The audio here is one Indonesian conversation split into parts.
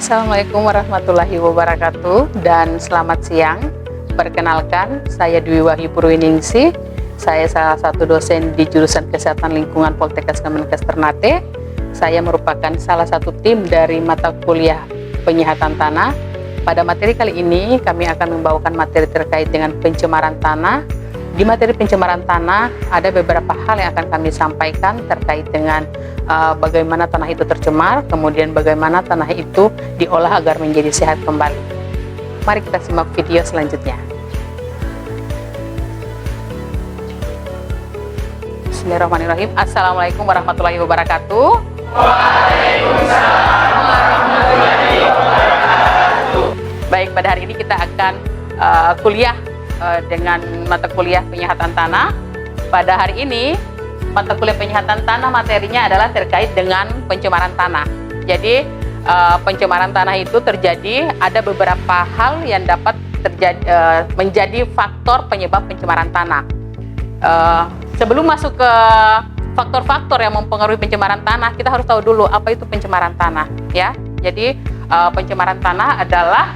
Assalamualaikum warahmatullahi wabarakatuh dan selamat siang. Perkenalkan, saya Dwi Wahyu Purwiningsih. Saya salah satu dosen di jurusan Kesehatan Lingkungan Poltekkes Kemenkes Ternate. Saya merupakan salah satu tim dari mata kuliah Penyihatan Tanah. Pada materi kali ini kami akan membawakan materi terkait dengan pencemaran tanah. Di materi pencemaran tanah ada beberapa hal yang akan kami sampaikan terkait dengan bagaimana tanah itu tercemar, kemudian bagaimana tanah itu diolah agar menjadi sehat kembali. Mari kita simak video selanjutnya. Bismillahirrahmanirrahim. Assalamualaikum warahmatullahi wabarakatuh. Waalaikumsalam warahmatullahi wabarakatuh. Baik, pada hari ini kita akan kuliah dengan mata kuliah penyihatan tanah. Pada hari ini mata kuliah penyihatan tanah materinya adalah terkait dengan pencemaran tanah. Jadi pencemaran tanah itu terjadi, ada beberapa hal yang dapat terjadi menjadi faktor penyebab pencemaran tanah. Sebelum masuk ke faktor-faktor yang mempengaruhi pencemaran tanah, kita harus tahu dulu apa itu pencemaran tanah, ya. Jadi pencemaran tanah adalah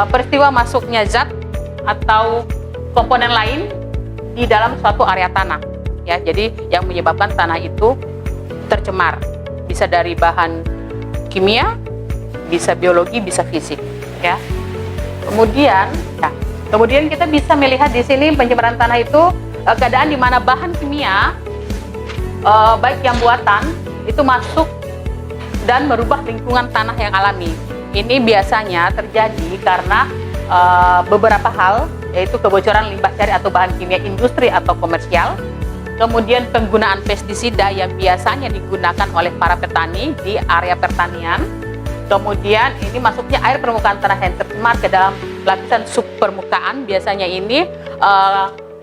peristiwa masuknya zat atau komponen lain di dalam suatu area tanah, ya. Jadi yang menyebabkan tanah itu tercemar bisa dari bahan kimia, bisa biologi, bisa fisik, ya. Kemudian kita bisa melihat di sini pencemaran tanah itu keadaan di mana bahan kimia baik yang buatan itu masuk dan merubah lingkungan tanah yang alami. Ini biasanya terjadi karena beberapa hal, yaitu kebocoran limbah cair atau bahan kimia industri atau komersial, kemudian penggunaan pestisida yang biasanya digunakan oleh para petani di area pertanian, kemudian ini masuknya air permukaan tanah yang tercemar ke dalam lapisan subpermukaan. Biasanya ini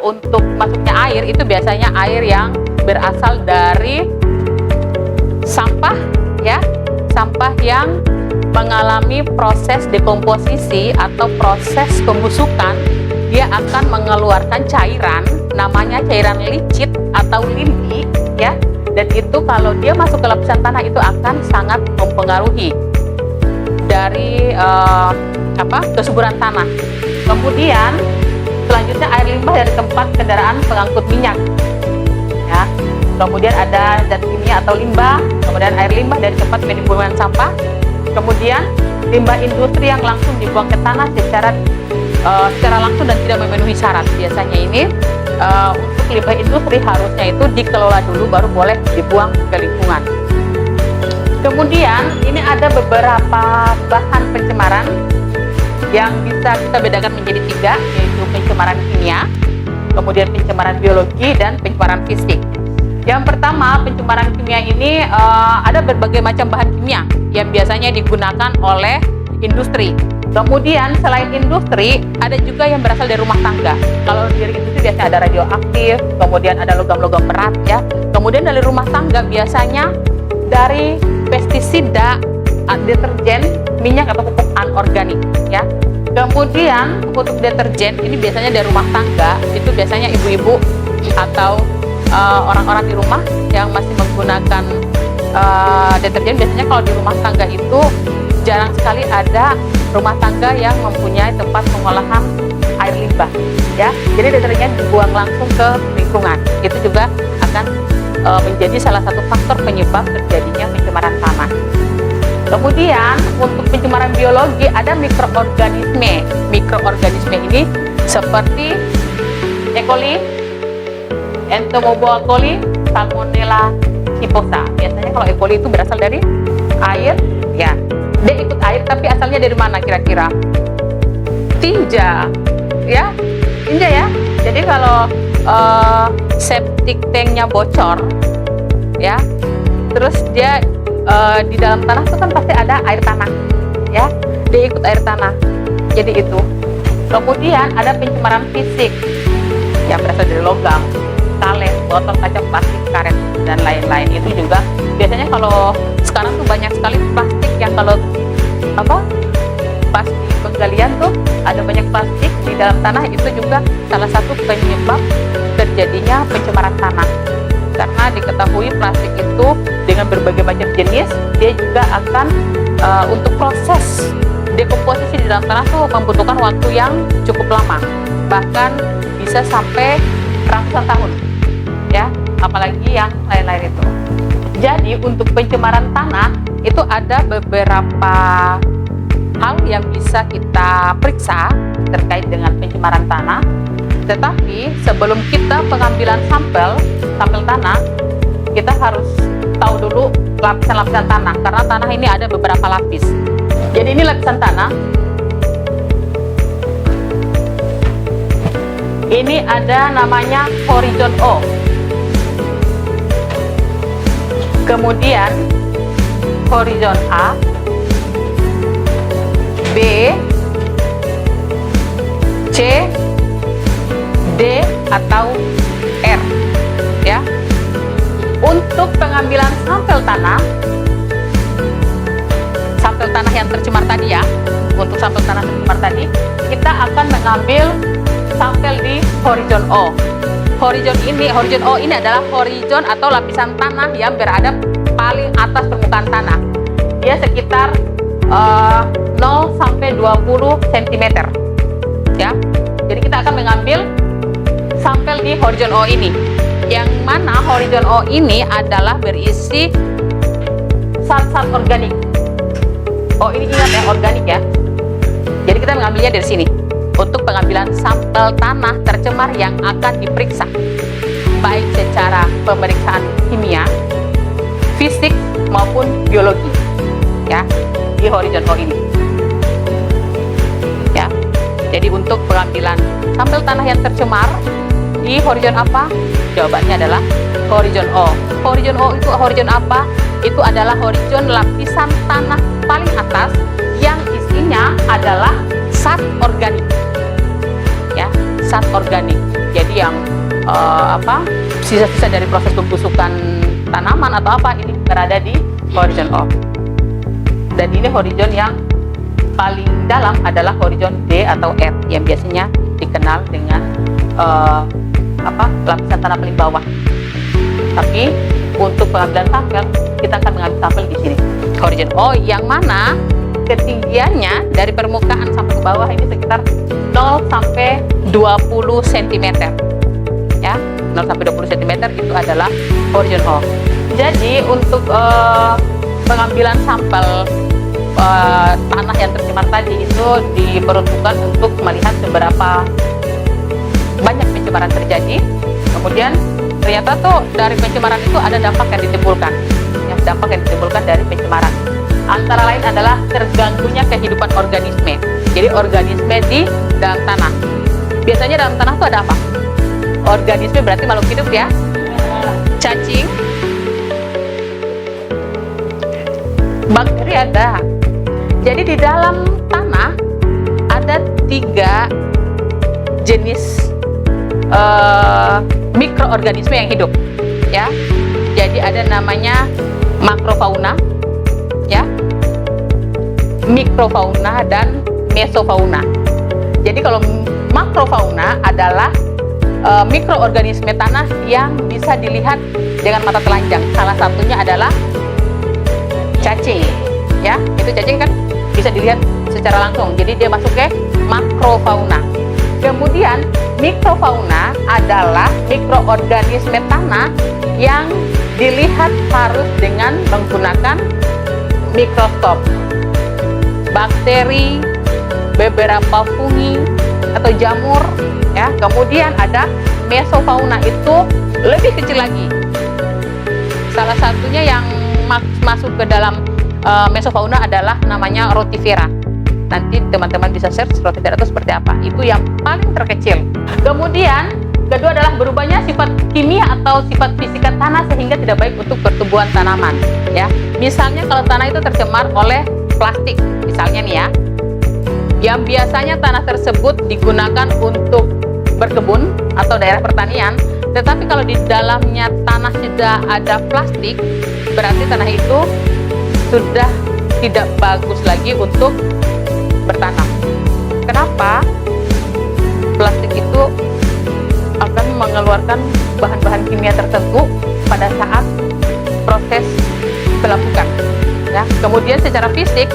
untuk masuknya air itu biasanya air yang berasal dari sampah, ya, sampah yang mengalami proses dekomposisi atau proses pembusukan. Dia akan mengeluarkan cairan, namanya cairan licit atau lindi, ya. Dan itu kalau dia masuk ke lapisan tanah itu akan sangat mempengaruhi dari kesuburan tanah. Kemudian selanjutnya air limbah dari tempat kendaraan pengangkut minyak, ya. Kemudian ada zat kimia atau limbah, kemudian air limbah dari tempat penimbunan sampah, kemudian limbah industri yang langsung dibuang ke tanah secara langsung dan tidak memenuhi syarat. Biasanya ini untuk limbah industri harusnya itu dikelola dulu baru boleh dibuang ke lingkungan. Kemudian ini ada beberapa bahan pencemaran yang bisa kita bedakan menjadi 3, yaitu pencemaran kimia, kemudian pencemaran biologi, dan pencemaran fisik. Yang pertama, pencemaran kimia ini ada berbagai macam bahan kimia yang biasanya digunakan oleh industri. Kemudian selain industri, ada juga yang berasal dari rumah tangga. Kalau dari industri biasanya ada radioaktif, kemudian ada logam-logam berat, ya. Kemudian dari rumah tangga biasanya dari pestisida, deterjen, minyak atau pupuk anorganik, ya. Kemudian untuk deterjen ini biasanya dari rumah tangga, itu biasanya ibu-ibu atau orang-orang di rumah yang masih menggunakan deterjen. Biasanya kalau di rumah tangga itu jarang sekali ada rumah tangga yang mempunyai tempat pengolahan air limbah, ya. Jadi deterjen dibuang langsung ke lingkungan. Itu juga akan menjadi salah satu faktor penyebab terjadinya pencemaran tanah. Kemudian untuk pencemaran biologi ada mikroorganisme. Mikroorganisme ini seperti E. coli, Entomoeba coli, Salmonella typhosa. Biasanya kalau E. coli itu berasal dari air, ya. Dia ikut air, tapi asalnya dari mana kira-kira? Tinja, ya. Tinja, ya. Jadi kalau septic tanknya bocor, ya, terus dia di dalam tanah itu kan pasti ada air tanah, ya. Dia ikut air tanah. Jadi itu. Kemudian ada pencemaran fisik yang berasal dari logam, kaleng, botol kaca, plastik, karet, dan lain-lain. Itu juga biasanya kalau sekarang tuh banyak sekali plastik yang kalau pas di penggalian tuh ada banyak plastik di dalam tanah. Itu juga salah satu penyebab terjadinya pencemaran tanah, karena diketahui plastik itu dengan berbagai macam jenis dia juga akan untuk proses dekomposisi di dalam tanah tuh membutuhkan waktu yang cukup lama, bahkan bisa sampai ratusan tahun, ya, apalagi yang lain-lain itu. Jadi untuk pencemaran tanah itu ada beberapa hal yang bisa kita periksa terkait dengan pencemaran tanah. Tetapi sebelum kita pengambilan sampel tanah, kita harus tahu dulu lapisan-lapisan tanah, karena tanah ini ada beberapa lapis. Jadi ini lapisan tanah. Ini ada namanya horizon O. Kemudian horizon A, B, C, D atau R, ya. Untuk pengambilan sampel tanah yang tercemar tadi, ya, untuk sampel tanah tercemar tadi, kita akan mengambil sampel di horizon O. Horizon O ini adalah horizon atau lapisan tanah yang berada paling atas permukaan tanah. Dia sekitar 0 sampai 20 cm, ya. Jadi kita akan mengambil sampel di horizon O ini, yang mana horizon O ini adalah berisi zat-zat organik. Oh, ini ingat ya, organik, ya. Jadi kita mengambilnya dari sini untuk pengambilan sampel tanah tercemar yang akan diperiksa, baik secara pemeriksaan kimia, fisik maupun biologi, ya, di horizon O ini, ya. Jadi untuk pengambilan sampel tanah yang tercemar di horizon apa? Jawabannya adalah horizon O. Horizon O itu horizon apa? Itu adalah horizon lapisan tanah paling atas yang isinya adalah zat organik, ya, zat organik. Jadi yang sisa-sisa dari proses pembusukan tanaman atau apa, ini berada di horizon O. Dan ini horizon yang paling dalam adalah horizon D atau R, yang biasanya dikenal dengan lapisan tanah paling bawah. Tapi untuk pengambilan sampel, kita akan mengambil sampel di sini, horizon O, yang mana ketinggiannya dari permukaan sampai ke bawah ini sekitar 0 sampai 20 cm, ya. 0 sampai 20 cm itu adalah horizon O. Jadi untuk pengambilan sampel tanah yang tercemar tadi itu diperuntukkan untuk melihat seberapa banyak pencemaran terjadi. Kemudian ternyata tuh dari pencemaran itu ada dampak yang ditimbulkan, ya, dampak yang ditimbulkan dari pencemaran. Antara lain adalah terganggunya kehidupan organisme. Jadi organisme di dalam tanah. Biasanya dalam tanah itu ada apa? Organisme berarti makhluk hidup, ya. Cacing, bakteri ada. Jadi di dalam tanah ada 3 jenis mikroorganisme yang hidup, ya. Jadi ada namanya makrofauna, ya, mikrofauna dan mesofauna. Jadi kalau makrofauna adalah mikroorganisme tanah yang bisa dilihat dengan mata telanjang. Salah satunya adalah cacing, ya. Itu cacing kan bisa dilihat secara langsung. Jadi dia masuk ke makrofauna. Kemudian mikrofauna adalah mikroorganisme tanah yang dilihat harus dengan menggunakan mikroskop. Bakteri, beberapa fungi atau jamur, ya. Kemudian ada mesofauna, itu lebih kecil lagi. Salah satunya yang masuk ke dalam mesofauna adalah namanya rotifera. Nanti teman-teman bisa search rotifera itu seperti apa. Itu yang paling terkecil. Kemudian kedua adalah berubahnya sifat kimia atau sifat fisika tanah sehingga tidak baik untuk pertumbuhan tanaman, ya. Misalnya kalau tanah itu tercemar oleh plastik, misalnya nih, ya, yang biasanya tanah tersebut digunakan untuk berkebun atau daerah pertanian, tetapi kalau di dalamnya tanah sudah ada plastik, berarti tanah itu sudah tidak bagus lagi untuk bertanam. Kenapa? Plastik itu akan mengeluarkan bahan-bahan kimia tertentu pada saat proses pelapukan, ya. Ya, kemudian secara fisik,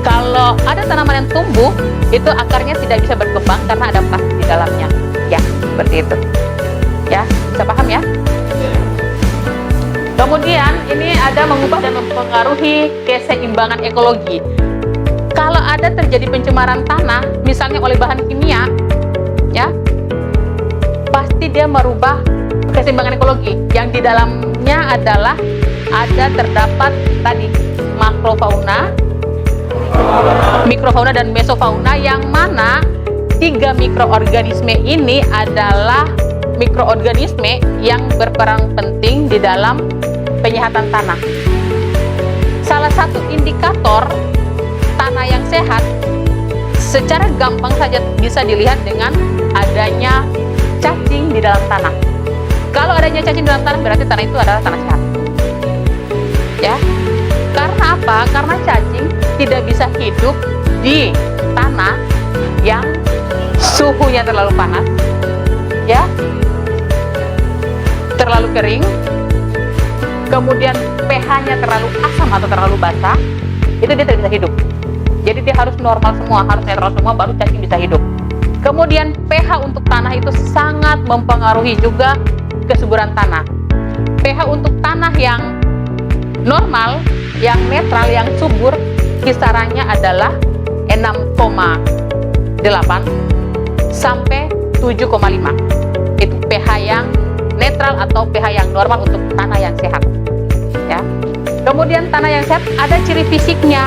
kalau ada tanaman yang tumbuh, itu akarnya tidak bisa berkembang karena ada plastik di dalamnya. Ya, seperti itu. Ya, bisa paham ya? Kemudian ini ada mengubah dan mempengaruhi keseimbangan ekologi. Kalau ada terjadi pencemaran tanah, misalnya oleh bahan kimia, ya, pasti dia merubah keseimbangan ekologi. Yang di dalamnya adalah terdapat tadi makrofauna, mikrofauna dan mesofauna, yang mana 3 mikroorganisme ini adalah mikroorganisme yang berperan penting di dalam penyehatan tanah. Salah satu indikator tanah yang sehat secara gampang saja bisa dilihat dengan adanya cacing di dalam tanah. Kalau adanya cacing di dalam tanah, berarti tanah itu adalah tanah sehat. Ya, karena apa? Karena cacing tidak bisa hidup di tanah yang suhunya terlalu panas, ya, terlalu kering, kemudian pH-nya terlalu asam atau terlalu basah, itu dia tidak bisa hidup. Jadi dia harus normal semua, harus netral semua, baru cacing bisa hidup. Kemudian pH untuk tanah itu sangat mempengaruhi juga kesuburan tanah. pH untuk tanah yang normal, yang netral, yang subur, kisarannya adalah 6,8 sampai 7,5. Itu pH yang netral atau pH yang normal untuk tanah yang sehat. Ya. Kemudian tanah yang sehat ada ciri fisiknya.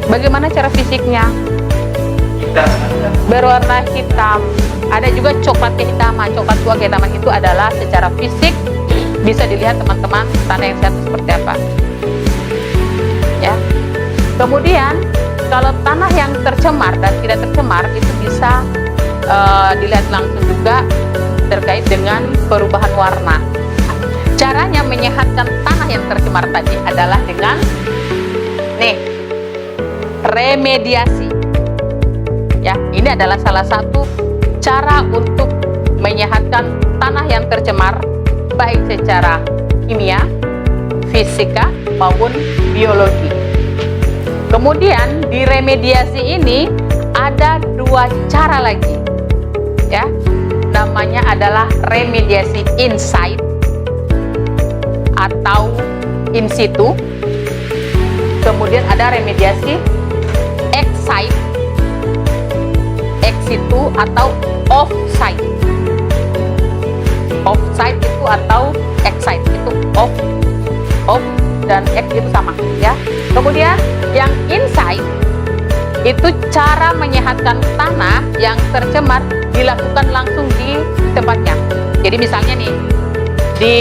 Bagaimana cara fisiknya? Hitam. Berwarna hitam. Ada juga coklat kehitaman. Coklat tua kehitaman itu adalah secara fisik bisa dilihat teman-teman tanah yang sehat seperti apa. Ya. Kemudian kalau tanah yang tercemar dan tidak tercemar itu bisa dilihat langsung juga terkait dengan perubahan warna. Caranya menyehatkan tanah yang tercemar tadi adalah dengan remediasi. Ya, ini adalah salah satu cara untuk menyehatkan tanah yang tercemar, baik secara kimia, fisika maupun biologi. Kemudian di remediasi ini ada 2 cara lagi, ya, namanya adalah remediasi in-site atau in situ. Kemudian ada remediasi ex-site, ex situ atau off-site. Off-site itu atau ex-site itu off dan ex itu sama, ya. Kemudian yang in-site itu cara menyehatkan tanah yang tercemar dilakukan langsung di tempatnya. Jadi misalnya nih, di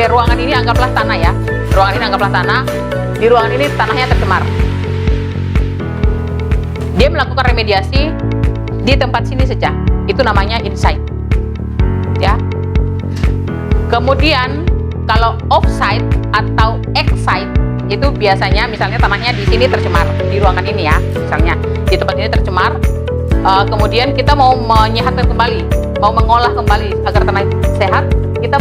ruangan ini anggaplah tanah, ya. Ruangan ini anggaplah tanah. Di ruangan ini tanahnya tercemar. Dia melakukan remediasi di tempat sini saja. Itu namanya in-site. Ya. Kemudian kalau off-site atau ex-site itu biasanya misalnya tanahnya di sini tercemar, di ruangan ini, ya, misalnya di tempat ini tercemar, kemudian kita mau menyehatkan kembali, mau mengolah kembali agar tanah sehat, kita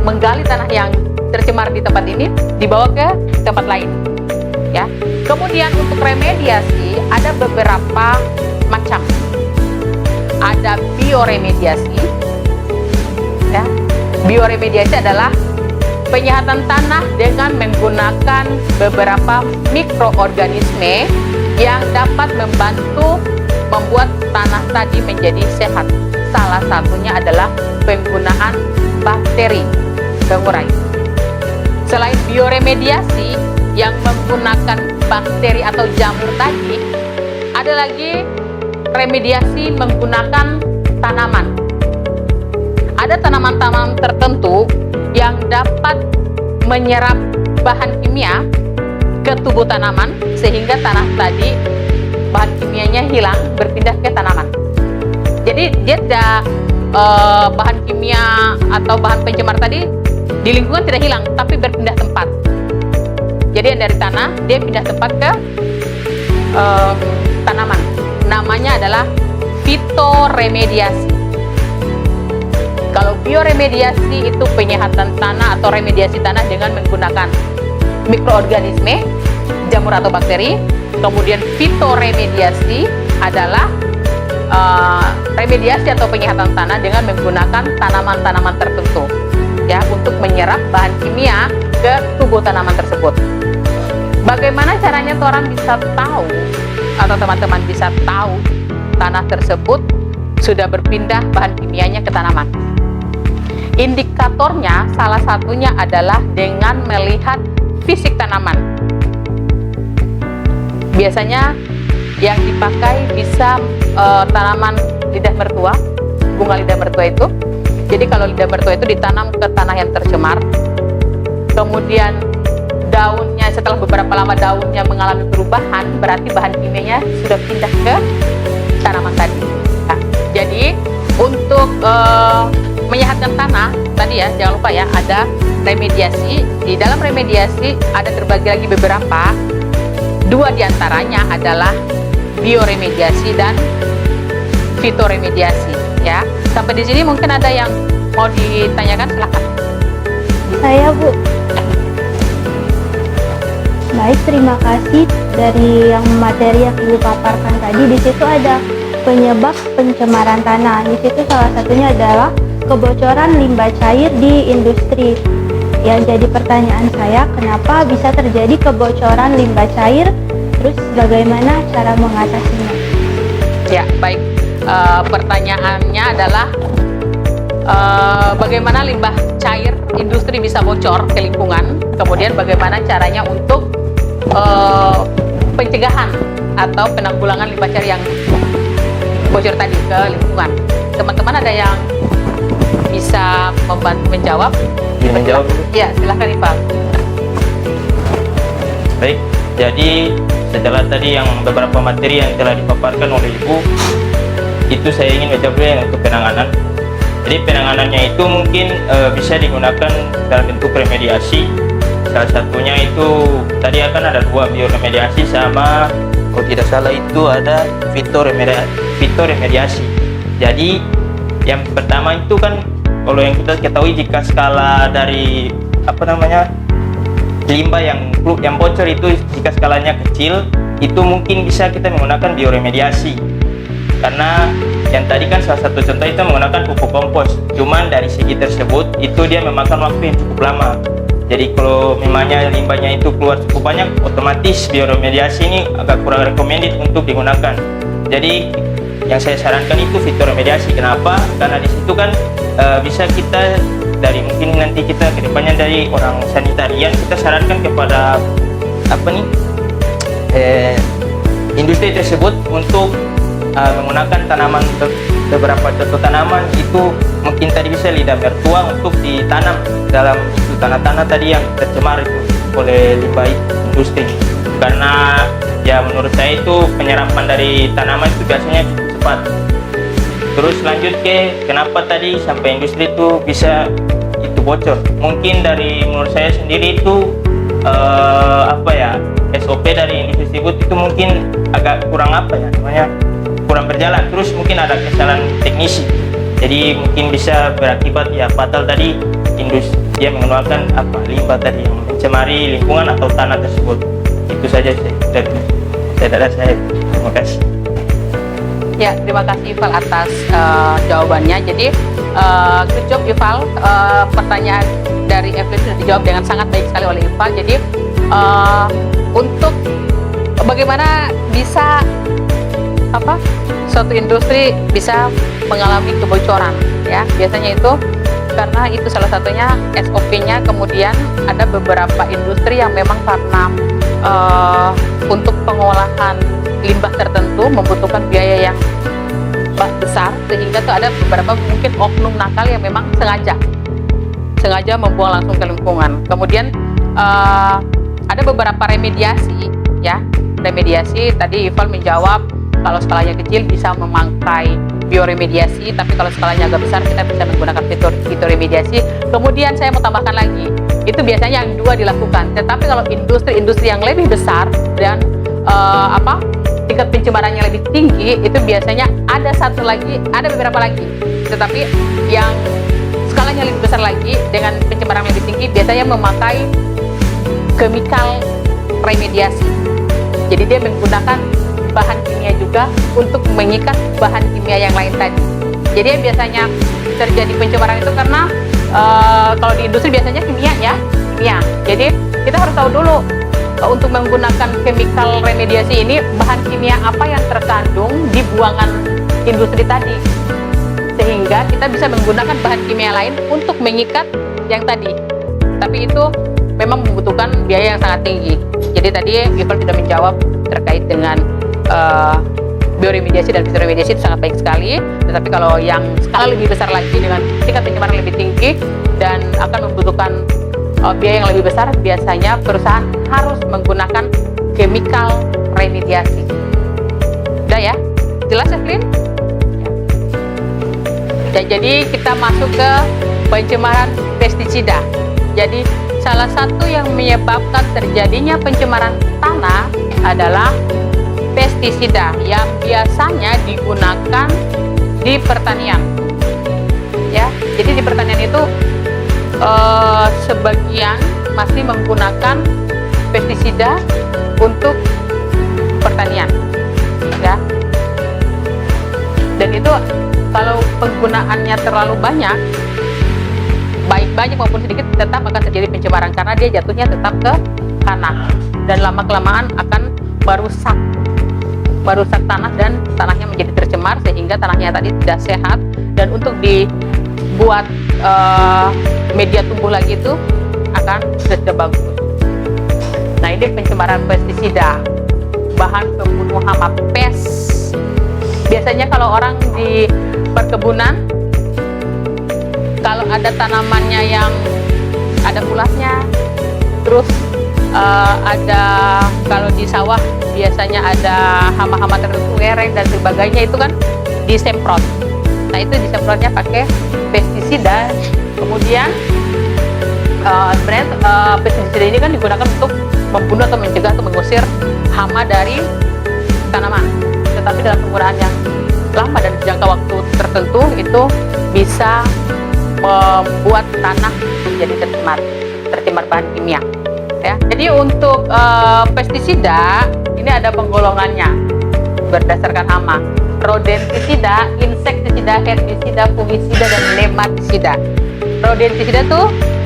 menggali tanah yang tercemar di tempat ini, dibawa ke tempat lain, ya. Kemudian untuk remediasi ada beberapa macam. Ada bioremediasi, ya. Bioremediasi adalah penyehatan tanah dengan menggunakan beberapa mikroorganisme yang dapat membantu membuat tanah tadi menjadi sehat. Salah satunya adalah penggunaan bakteri pengurai. Selain bioremediasi yang menggunakan bakteri atau jamur tadi, ada lagi remediasi menggunakan tanaman. Ada tanaman-tanaman tertentu yang dapat menyerap bahan kimia ke tubuh tanaman sehingga tanah tadi bahan kimianya hilang, berpindah ke tanaman. Jadi dia tidak bahan kimia atau bahan pencemar tadi di lingkungan tidak hilang, tapi berpindah tempat. Jadi yang dari tanah dia pindah tempat ke tanaman. Namanya adalah fitoremediasi. Kalau bioremediasi itu penyehatan tanah atau remediasi tanah dengan menggunakan mikroorganisme, jamur atau bakteri. Kemudian fitoremediasi adalah remediasi atau penyehatan tanah dengan menggunakan tanaman-tanaman tertentu ya untuk menyerap bahan kimia ke tubuh tanaman tersebut. Bagaimana caranya orang bisa tahu atau teman-teman bisa tahu tanah tersebut sudah berpindah bahan kimianya ke tanaman? Indikatornya salah satunya adalah dengan melihat fisik tanaman. Biasanya yang dipakai bisa tanaman lidah mertua, bunga lidah mertua itu. Jadi kalau lidah mertua itu ditanam ke tanah yang tercemar, kemudian daunnya setelah beberapa lama daunnya mengalami perubahan, berarti bahan kimianya sudah pindah ke tanaman tadi. Nah, jadi untuk menyehatkan tanah tadi ya, jangan lupa ya ada remediasi. Di dalam remediasi ada terbagi lagi beberapa. Dua diantaranya adalah bioremediasi dan fitoremediasi ya. Sampai di sini mungkin ada yang mau ditanyakan, silakan. Saya, Bu. Baik, terima kasih dari yang materi yang Ibu paparkan tadi. Di situ ada penyebab pencemaran tanah. Di situ salah satunya adalah kebocoran limbah cair di industri. Yang jadi pertanyaan saya, kenapa bisa terjadi kebocoran limbah cair? Terus bagaimana cara mengatasinya? Ya, baik. Pertanyaannya adalah bagaimana limbah cair industri bisa bocor ke lingkungan, kemudian bagaimana caranya untuk pencegahan atau penanggulangan limbah cair yang bocor tadi ke lingkungan. Teman-teman ada yang bisa membantu menjawab? Menjawab? Ya, silahkan Ival. Baik, jadi setelah tadi yang beberapa materi yang telah dipaparkan oleh Ibu, itu saya ingin menjawab dulu yang untuk penanganan. Jadi penanganannya itu mungkin bisa digunakan dalam bentuk remediasi. Salah satunya itu tadi akan ada dua, bioremediasi sama kalau tidak salah itu ada fitoremediasi. Jadi yang pertama itu kan kalau yang kita ketahui jika skala dari limbah yang bocor itu jika skalanya kecil itu mungkin bisa kita menggunakan bioremediasi. Karena yang tadi kan salah satu contoh itu menggunakan pupuk kompos, cuman dari segi tersebut itu dia memakan waktu yang cukup lama. Jadi kalau memangnya limbahnya itu keluar cukup banyak, otomatis bioremediasi ini agak kurang recommended untuk digunakan. Jadi yang saya sarankan itu fitoremediasi. Kenapa? Karena di situ kan bisa kita dari mungkin nanti kita kedepannya dari orang sanitarian kita sarankan kepada industri tersebut untuk menggunakan tanaman, beberapa contoh tanaman itu mungkin tadi bisa lidah mertua untuk ditanam dalam itu tanah-tanah tadi yang tercemar itu oleh limbah industri. Karena ya menurut saya itu penyerapan dari tanaman itu biasanya cukup cepat. Terus lanjut ke kenapa tadi sampai industri itu bisa itu bocor. Mungkin dari menurut saya sendiri itu SOP dari industri tersebut itu mungkin agak kurang kurang berjalan. Terus mungkin ada kesalahan teknisi. Jadi mungkin bisa berakibat ya fatal tadi industri dia mengeluarkan limbah tadi yang mencemari lingkungan atau tanah tersebut. Itu saja saya. Terima kasih. Ya, terima kasih Ival atas jawabannya. Jadi good job Ival, pertanyaan dari Evelyn sudah dijawab dengan sangat baik sekali oleh Ival. Jadi untuk bagaimana bisa suatu industri bisa mengalami kebocoran ya, biasanya itu karena itu salah satunya SOP-nya. Kemudian ada beberapa industri yang memang karena untuk pengolahan limbah tertentu membutuhkan biaya yang besar, sehingga tuh ada beberapa mungkin oknum nakal yang memang sengaja membuang langsung ke lingkungan. Kemudian ada beberapa remediasi ya. Remediasi tadi Ival menjawab kalau skalanya kecil bisa memakai bioremediasi, tapi kalau skalanya agak besar kita bisa menggunakan fitoremediasi. Kemudian saya mau tambahkan lagi, itu biasanya yang dua dilakukan. Tetapi kalau industri-industri yang lebih besar dan tingkat pencemarannya lebih tinggi, itu biasanya ada beberapa lagi. Tetapi yang skalanya lebih besar lagi dengan pencemaran lebih tinggi biasanya memakai chemical remediasi. Jadi dia menggunakan bahan kimia juga untuk mengikat bahan kimia yang lain tadi. Jadi biasanya terjadi pencemaran itu karena kalau di industri biasanya kimia. Jadi kita harus tahu dulu untuk menggunakan chemical remediasi ini bahan kimia apa yang terkandung di buangan industri tadi, sehingga kita bisa menggunakan bahan kimia lain untuk mengikat yang tadi. Tapi itu memang membutuhkan biaya yang sangat tinggi. Jadi tadi Gival sudah menjawab terkait dengan bioremediasi dan fisoremediasi itu sangat baik sekali. Tetapi kalau yang skala lebih besar lagi dengan tingkat pencemaran lebih tinggi dan akan membutuhkan biaya yang lebih besar, biasanya perusahaan harus menggunakan chemical remediasi. Udah ya? Jelas ya, Flynn? Ya, jadi kita masuk ke pencemaran pestisida. Jadi salah satu yang menyebabkan terjadinya pencemaran tanah adalah pestisida yang biasanya digunakan di pertanian. Ya, jadi di pertanian itu sebagian masih menggunakan pestisida untuk pertanian, ya. Dan itu kalau penggunaannya terlalu banyak, baik banyak maupun sedikit, tetap akan terjadi pencemaran karena dia jatuhnya tetap ke tanah dan lama-kelamaan akan merusak tanah dan tanahnya menjadi tercemar sehingga tanahnya tadi tidak sehat, dan untuk dibuat media tumbuh lagi itu akan tidak bagus. Nah, ini pencemaran pestisida, bahan pembunuh hama, pes. Biasanya kalau orang di perkebunan, kalau ada tanamannya yang ada ulasnya, terus ada, kalau di sawah biasanya ada hama-hama tertentu, ereng dan sebagainya, itu kan disemprot. Nah, itu disemprotnya pakai pestisida. Kemudian sebenarnya pestisida ini kan digunakan untuk membunuh atau mencegah atau mengusir hama dari tanaman. Tetapi dalam penggunaan yang lama dan jangka waktu tertentu itu bisa membuat tanah menjadi tercemar bahan kimia. Ya. Jadi untuk pestisida ini ada penggolongannya berdasarkan hama: rodentisida, insektisida, herbisida, fungisida, dan nematisida. Rodentisida itu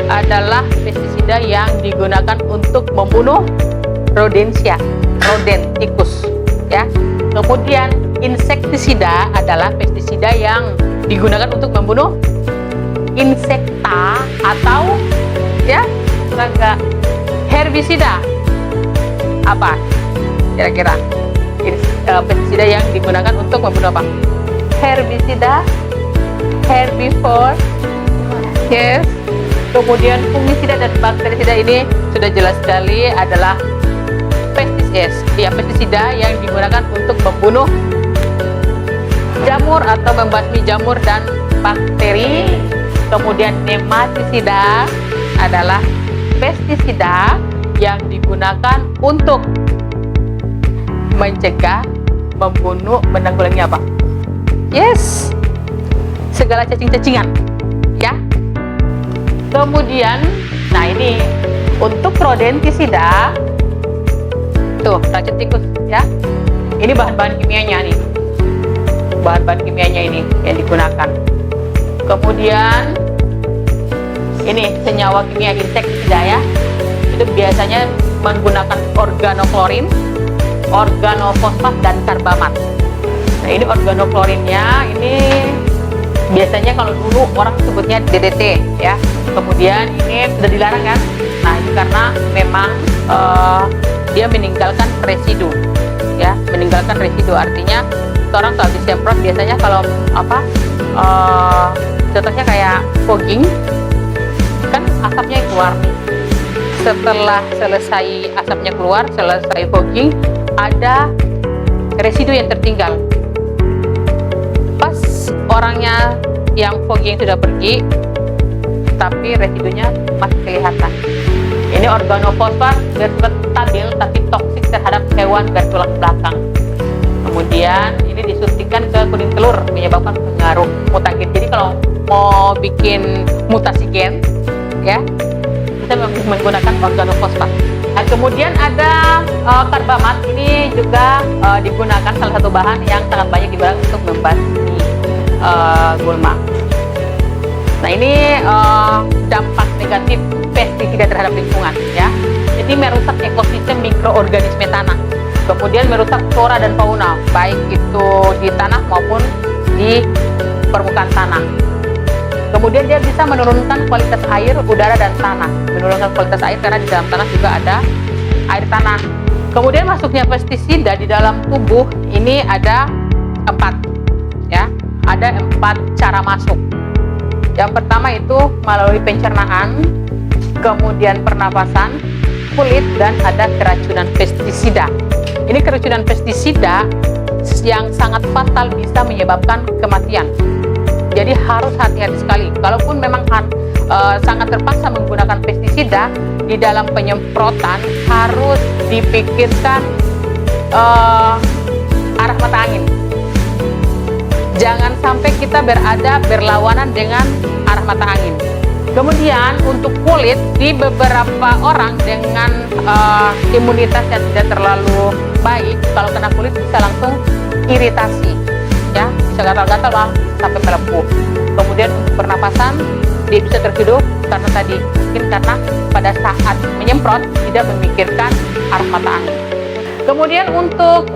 adalah pestisida yang digunakan untuk membunuh rodensia, roden, tikus, ya. Kemudian insektisida adalah pestisida yang digunakan untuk membunuh insekta atau, ya, serangga. Herbisida apa kira-kira? Pestisida yang digunakan untuk membunuh apa? Herbisida, herbivore, yes. Kemudian fungisida dan bakterisida ini sudah jelas sekali adalah pestisida yang digunakan untuk membunuh jamur atau membasmi jamur dan bakteri. Kemudian nematisida adalah pestisida yang digunakan untuk mencegah, membunuh, menanggulangi apa? Yes, segala cacing-cacingan, ya. Kemudian, nah ini untuk rodentisida, tuh racun tikus, ya. Ini bahan-bahan kimianya nih, bahan-bahan kimianya ini yang digunakan. Kemudian ini senyawa kimia insektisida, ya. Itu biasanya menggunakan organoklorin, organofosfat, dan karbamat. Nah, ini organoklorinnya ini biasanya kalau dulu orang sebutnya DDT, ya. Kemudian ini sudah dilarang kan? Nah, ini karena memang dia meninggalkan residu, ya, meninggalkan residu. Artinya orang kalau disemprot biasanya kalau apa? Contohnya kayak fogging, kan asapnya keluar nih. Setelah selesai asapnya keluar, selesai fogging, ada residu yang tertinggal. Pas orangnya yang fogging sudah pergi, tapi residunya masih kelihatan. Ini organofosfat bersifat stabil tapi toksik terhadap hewan bertulang belakang. Kemudian ini disuntikan ke kuning telur, menyebabkan pengaruh mutagen. Jadi kalau mau bikin mutasi gen, ya, kita menggunakan organofosfat. Nah, kemudian ada karbamat, ini juga digunakan salah satu bahan yang sangat banyak digunakan untuk membasmi gulma. Nah, ini dampak negatif pestisida terhadap lingkungan, ya. Jadi merusak ekosistem mikroorganisme tanah, kemudian merusak flora dan fauna, baik itu di tanah maupun di permukaan tanah. Kemudian dia bisa menurunkan kualitas air, udara, dan tanah. Menurunkan kualitas air karena di dalam tanah juga ada air tanah. Kemudian masuknya pestisida di dalam tubuh ini ada 4, ya. Ada 4 cara masuk. Yang pertama itu melalui pencernaan, kemudian pernapasan, kulit, dan ada keracunan pestisida. Ini keracunan pestisida yang sangat fatal, bisa menyebabkan kematian. Jadi harus hati-hati sekali. Kalaupun memang sangat terpaksa menggunakan pestisida di dalam penyemprotan, harus dipikirkan arah mata angin. Jangan sampai kita berlawanan dengan arah mata angin. Kemudian untuk kulit, di beberapa orang dengan imunitas yang tidak terlalu baik, kalau kena kulit bisa langsung iritasi, ya, bisa gatal-gatal lah sampai melepuh. Kemudian untuk pernapasan, dia bisa terhidup karena tadi mungkin karena pada saat menyemprot tidak memikirkan arah mata angin. Kemudian untuk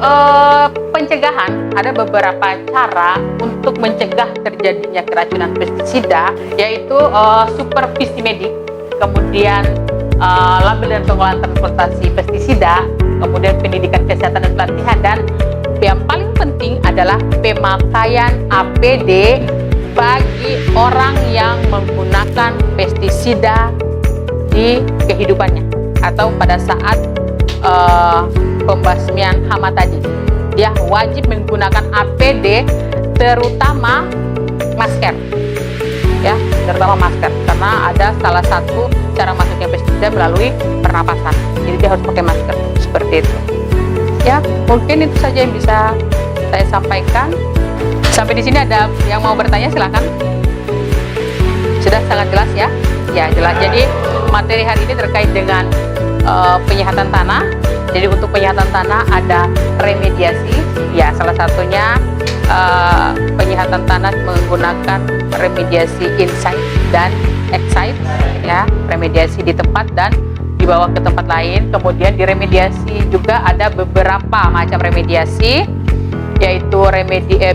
pencegahan, ada beberapa cara untuk mencegah terjadinya keracunan pestisida, yaitu supervisi medik, kemudian label dan pengelolaan transportasi pestisida, kemudian pendidikan kesehatan dan pelatihan, dan yang paling penting adalah pemakaian APD bagi orang yang menggunakan pestisida di kehidupannya atau pada saat pembasmian hama tadi. Dia wajib menggunakan APD, terutama masker, ya, terutama masker, karena ada salah satu cara masuknya pestisida melalui pernapasan. Jadi dia harus pakai masker seperti itu. Ya, mungkin itu saja yang bisa saya sampaikan. Sampai di sini ada yang mau bertanya, silakan. Sudah sangat jelas ya? Ya, jelas. Jadi materi hari ini terkait dengan penyihatan tanah. Jadi untuk penyihatan tanah ada remediasi, ya, salah satunya penyihatan tanah menggunakan remediasi inside dan exside, ya, remediasi di tempat dan dibawa ke tempat lain. Kemudian di remediasi juga ada beberapa macam remediasi, yaitu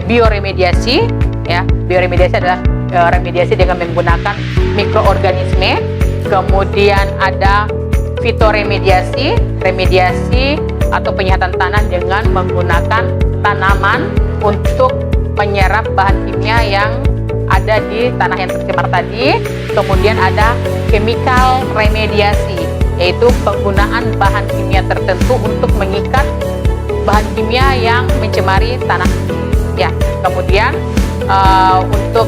bioremediasi, ya. Bioremediasi adalah remediasi dengan menggunakan mikroorganisme. Kemudian ada fitoremediasi, remediasi atau penyihatan tanah dengan menggunakan tanaman untuk menyerap bahan kimia yang ada di tanah yang tercemar tadi. Kemudian ada chemical remediasi, yaitu penggunaan bahan kimia tertentu untuk mengikat bahan kimia yang mencemari tanah, ya. Kemudian untuk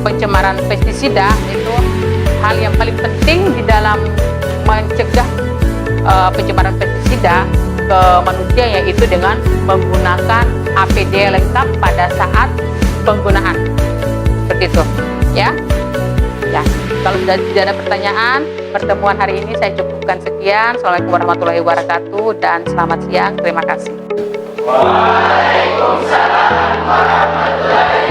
pencemaran pestisida, itu hal yang paling penting di dalam mencegah pencemaran pestisida ke manusia, yaitu dengan menggunakan APD lengkap pada saat penggunaan, seperti itu, ya. Ya, kalau tidak ada pertanyaan, pertemuan hari ini saya cukupkan sekian. Assalamualaikum warahmatullahi wabarakatuh dan selamat siang. Terima kasih. Waalaikumsalam warahmatullahi wabarakatuh.